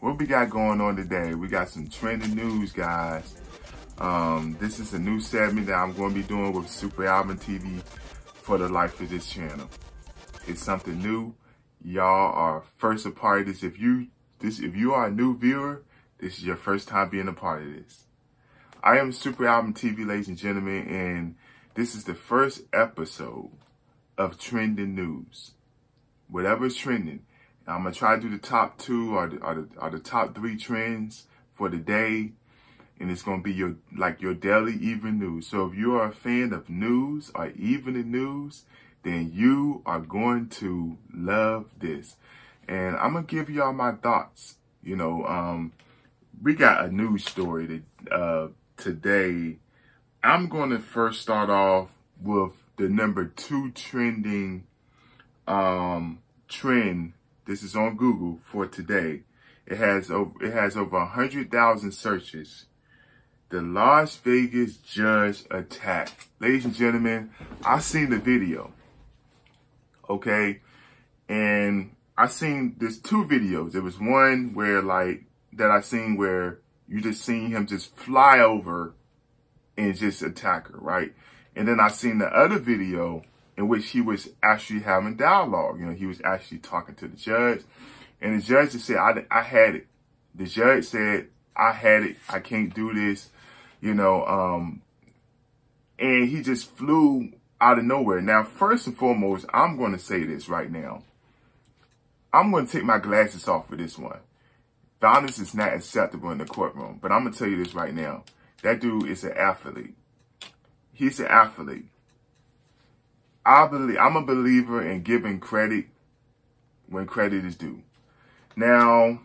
What we got going on today? We got some trending news, guys. This is a new segment that I'm going to be doing with SuperAlvinTV for the life of this channel. It's something new. Y'all are first a part of this. If you are a new viewer, this is your first time being a part of this. I am SuperAlvinTV, ladies and gentlemen, and this is the first episode of trending news. Whatever is trending. I'm going to try to do the top 2 or the top 3 trends for the day. And it's going to be your daily evening news. So if you are a fan of news or evening news, then you are going to love this. And I'm going to give y'all my thoughts. You know, we got a news story that, today. I'm going to first start off with the number 2 trending trend. This is on Google for today. It has over 100,000 searches. The Las Vegas judge attack. Ladies and gentlemen, I seen the video. Okay, and I seen there's 2 videos. There was one where that I seen where you just seen him just fly over and just attack her, right? And then I seen the other video in which he was actually having dialogue. You know, he was actually talking to the judge. And the judge just said, I had it. The judge said, I had it. I can't do this. You know, and he just flew out of nowhere. Now, first and foremost, I'm going to say this right now. I'm going to take my glasses off for this one. Violence is not acceptable in the courtroom. But I'm going to tell you this right now. That dude is an athlete. He's an athlete. I'm a believer in giving credit when credit is due. Now,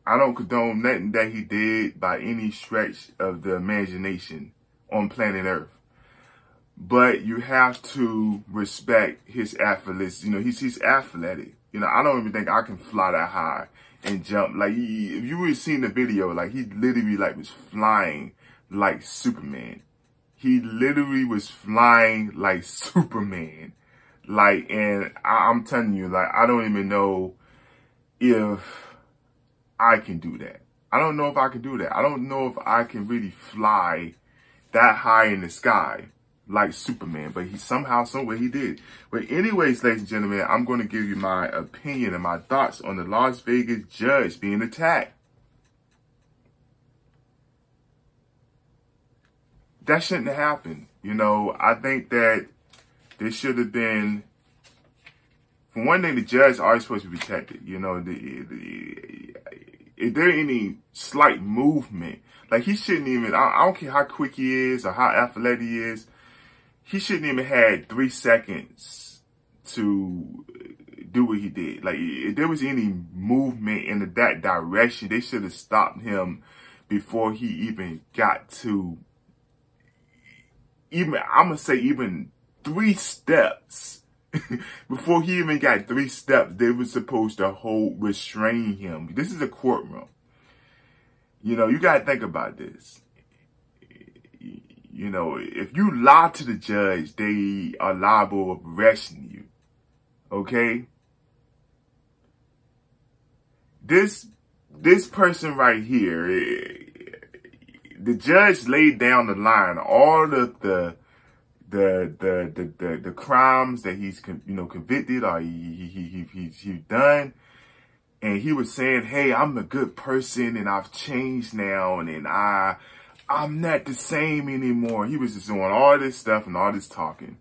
I don't condone nothing that he did by any stretch of the imagination on planet Earth. But you have to respect his athletes. You know, he's athletic. You know, I don't even think I can fly that high and jump. Like, if you would have seen the video, like, he literally, was flying like Superman. He literally was flying like Superman. And I'm telling you, I don't even know if I can do that. I don't know if I can do that. I don't know if I can really fly that high in the sky like Superman. But he somehow, somewhere he did. But anyways, ladies and gentlemen, I'm going to give you my opinion and my thoughts on the Las Vegas judge being attacked. That shouldn't have happened. You know, I think that there should have been, for one thing, the judge is always supposed to be protected. You know, if there any slight movement, he shouldn't even, I don't care how quick he is or how athletic he is, he shouldn't even had 3 seconds to do what he did. If there was any movement in that direction, they should have stopped him before he even got to, I'm going to say even 3 steps. Before he even got 3 steps, they were supposed to restrain him. This is a courtroom. You know, you got to think about this. You know, if you lie to the judge, they are liable of arresting you. Okay? This person right here, the judge laid down the line, all of the crimes that he's convicted or he's done, and he was saying, hey, I'm a good person and I've changed now and I'm not the same anymore. He was just doing all this stuff and all this talking.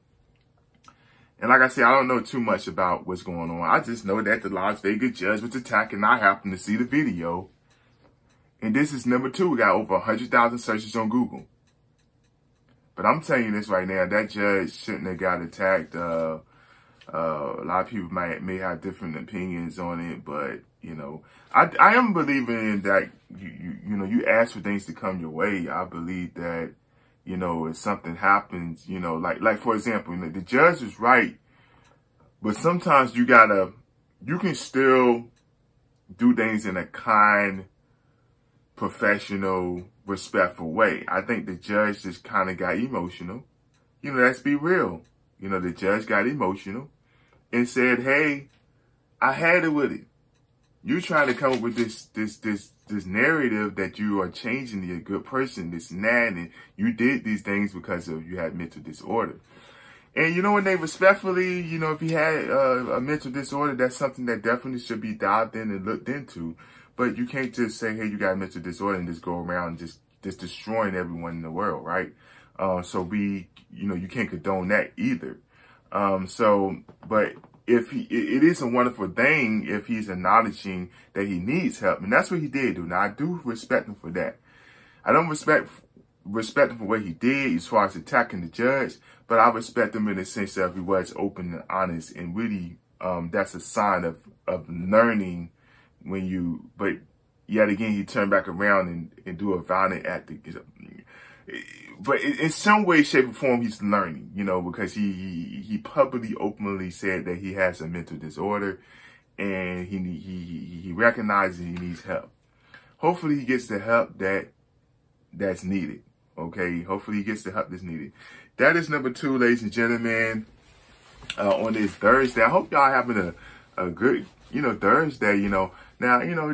And like I said, I don't know too much about what's going on. I just know that the Las Vegas judge was attacking. I happened to see the video. And this is number 2. We got over 100,000 searches on Google. But I'm telling you this right now, that judge shouldn't have got attacked. A lot of people may have different opinions on it, but you know, I am believing that you ask for things to come your way. I believe that, you know, if something happens, you know, like for example, the judge is right, but sometimes you can still do things in a kind, professional, respectful way. I think the judge just kind of got emotional. You know, let's be real. You know, the judge got emotional and said, hey, I had it with it. You trying to come up with this narrative that you are changing, you're a good person, this and that, and you did these things because of you had mental disorder. And you know what, they respectfully, you know, if he had a mental disorder, that's something that definitely should be dived in and looked into. But you can't just say, hey, you got a mental disorder and just go around just destroying everyone in the world, right? So you know, you can't condone that either. But if it is a wonderful thing if he's acknowledging that he needs help, and that's what he did do. Now, I do respect him for that. I don't respect him for what he did as far as attacking the judge, but I respect him in the sense that he was open and honest, and really, that's a sign of learning but yet again, he turned back around and do a violent act. But in some way, shape, or form, he's learning, you know, because he publicly, openly said that he has a mental disorder, and he recognizes he needs help. Hopefully, he gets the help that's needed. Okay, hopefully he gets the help that's needed. That is number 2, ladies and gentlemen. On this Thursday, I hope y'all having a good, you know, Thursday. You know, now, you know,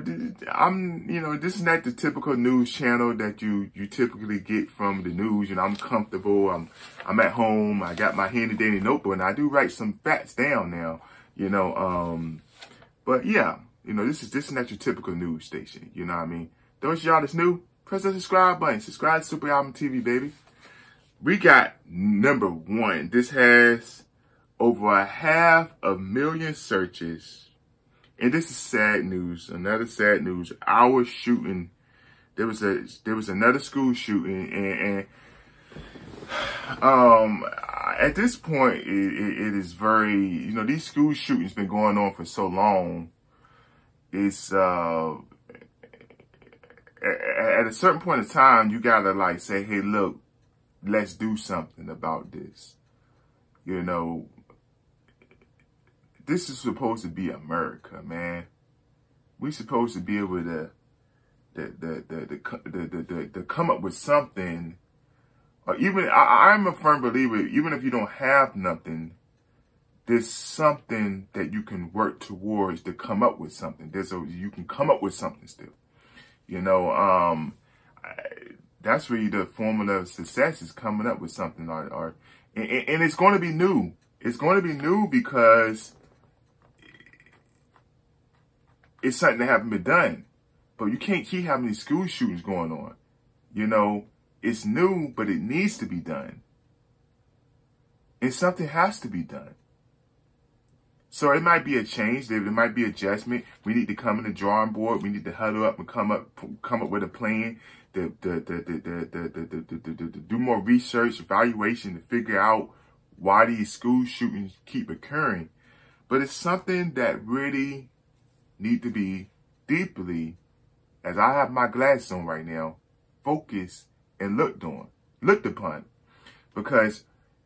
this is not the typical news channel that you typically get from the news. You know, I'm comfortable. I'm at home. I got my handy dandy notebook, and I do write some facts down now. You know, but yeah, you know, this is not your typical news station. You know what I mean? Those y'all that's new, press the subscribe button. Subscribe to SuperAlvinTV, baby. We got number 1. This has over 500,000 searches. And this is sad news. Another sad news. Our shooting. There was another school shooting, and at this point, it is very, you know, these school shootings been going on for so long. It's at a certain point in time, you gotta like say, hey, look, let's do something about this. You know, this is supposed to be America, man. We supposed to be able to come up with something, or even I'm a firm believer. Even if you don't have nothing, there's something that you can work towards to come up with something. You can come up with something still. You know, that's really the formula of success, is coming up with something, and it's going to be new. It's going to be new because it's something that haven't been done. But you can't keep having these school shootings going on. You know, it's new, but it needs to be done. And something has to be done. So it might be a change. There might be adjustment. We need to come in the drawing board. We need to huddle up and come up with a plan. To do more research, evaluation, to figure out why these school shootings keep occurring. But it's something that really need to be deeply, as I have my glasses on right now, focused and looked upon. Because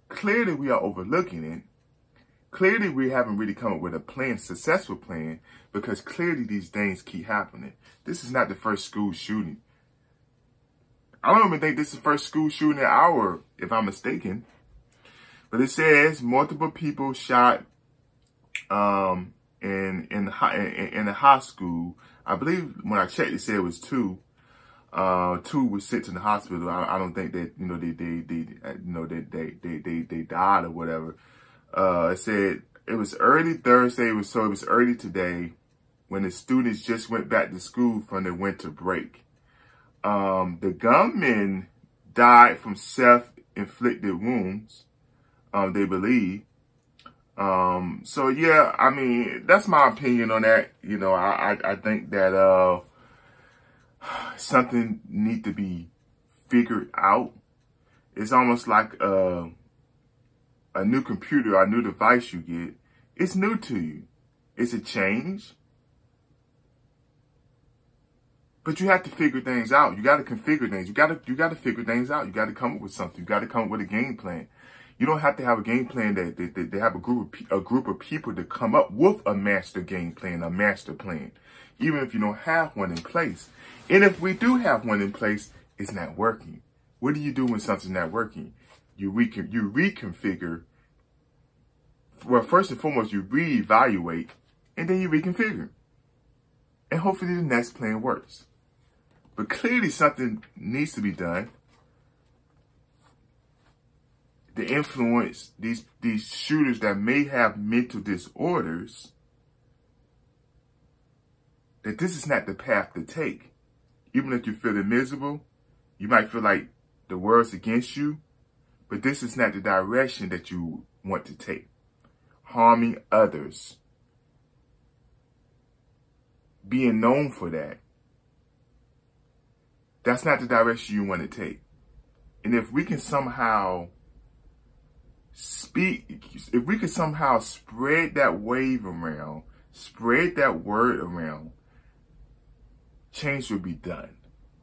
clearly we are overlooking it. Clearly we haven't really come up with a plan, successful plan, because clearly these things keep happening. This is not the first school shooting. I don't even think this is the first school shooting in our, if I'm mistaken. But it says multiple people shot in a high school. I believe when I checked, it said it was 2. 2 were sent to the hospital. I don't think that, you know, they died or whatever. It said it was early Thursday, it was early today when the students just went back to school from the winter break. The gunman died from self-inflicted wounds, they believe. So yeah, I mean, that's my opinion on that. You know, I think that something need to be figured out. It's almost like a new computer or a new device you get. It's new to you. It's a change. But you have to figure things out. You got to configure things. You got to figure things out. You got to come up with something. You got to come up with a game plan. You don't have to have a game plan that they have a group of people to come up with a master game plan, a master plan, even if you don't have one in place. And if we do have one in place, it's not working. What do you do when something's not working? You reconfigure. Well, first and foremost, you reevaluate, and then you reconfigure. and hopefully the next plan works. But clearly something needs to be done. The influence, these shooters that may have mental disorders, that this is not the path to take. Even if you're feeling miserable, you might feel like the world's against you, but this is not the direction that you want to take. Harming others. Being known for that. That's not the direction you want to take. And if we can somehow if we could somehow spread that wave around, spread that word around, change will be done.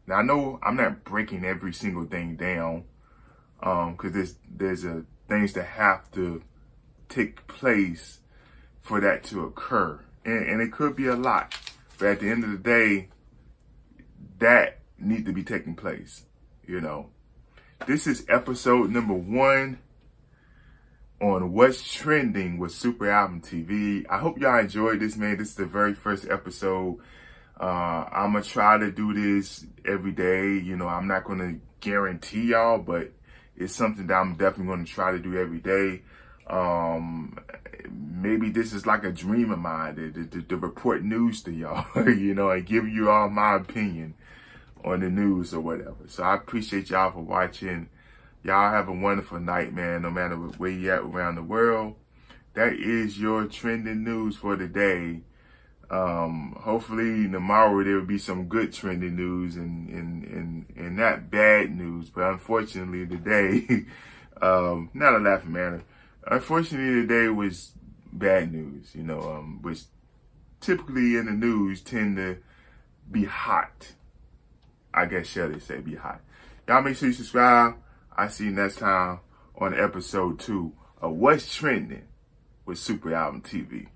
Now, I know I'm not breaking every single thing down, because there's things that have to take place for that to occur. And it could be a lot. But at the end of the day, that needs to be taking place, you know. This is episode number 1 on What's Trending with SuperAlvinTV. I hope y'all enjoyed this, man. This is the very first episode. I'm going to try to do this every day. You know, I'm not going to guarantee y'all, but it's something that I'm definitely going to try to do every day. Maybe this is like a dream of mine, to report news to y'all, you know, and give you all my opinion on the news or whatever. So I appreciate y'all for watching. Y'all have a wonderful night, man, no matter where you at around the world. That is your trending news for the day. Hopefully tomorrow there will be some good trending news and not bad news. But unfortunately today, not a laughing matter. Unfortunately today was bad news, you know, which typically in the news tend to be hot. I guess shall they say be hot. Y'all make sure you subscribe. I see you next time on episode 2 of What's Trending with SuperAlvinTV.